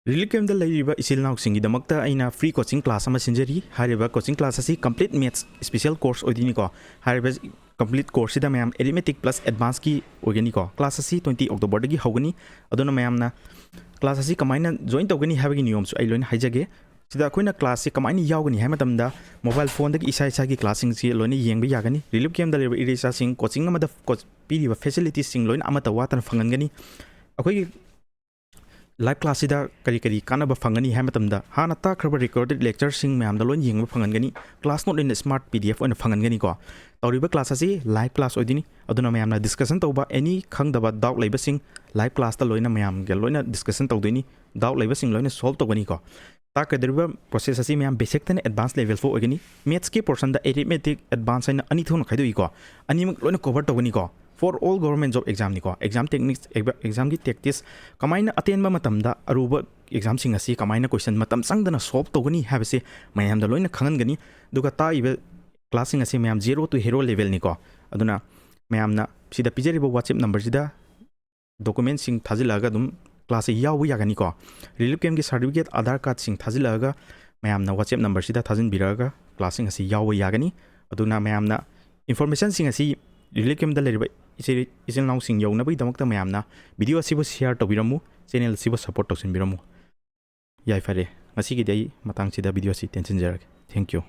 Relief camp da leiriba isil nauk singi damakta aina free coaching class ama sinjari hariba coaching class asi complete maths special course odini ko hariba complete course da mayam arithmetic plus advanced ki ogani ko class asi 20 October da gi hogani aduna mayam na class asi kamaina join togani habagi niyom su ai loina haijage sida koina class si kamaina yawgani ha matamda mobile phone da gi isa isa gi classing si loina yengba yagani relief camp da leiriba ereichasing coaching ama da piriba facilities sing loina ama ta watan fangangani akoi live class sida kari kanaba fangani ha matamda hana ta khaba recorded lecture sing mayam da loin yengba fangangani class not in smart pdf oina fangangani ko tawriba class asi live class odini aduna mayam na discussion tawba any khangdaba doubt leiba sing live class ta loina mayam ge loina discussion tawdini doubt leiba sing loina solve tawgani ko ta kadriba process asi mayam basic tan advanced level fo ogani maths ki portion da arithmetic advanced aina ani thon khaidoi ko ani mak loina cover tawgani ko for all government job exam ni ko exam techniques exam ki tactics kamaina atenba matamda aruba exam sing asi kamaina question matam sangdana solve togani habase mayam da loina khangangani duga ta ibe classing asi mayam 0 to hero level ni ko aduna mayam na sida pijeriba whatsapp number sida document sing thajilaga dum class yawu yagani ko relief camp ki certificate aadhar card sing thajilaga mayam na whatsapp number sida thajinbirk classing asi yawu yagani aduna mayam na information sing asi relief camp da leriba isil nauk sing yawnabagi damakta mayamna video asibo share tobiramu channel asibo support tawsinbiramu yai fare ngasi gi dai matang sida video asi tension jarake thank you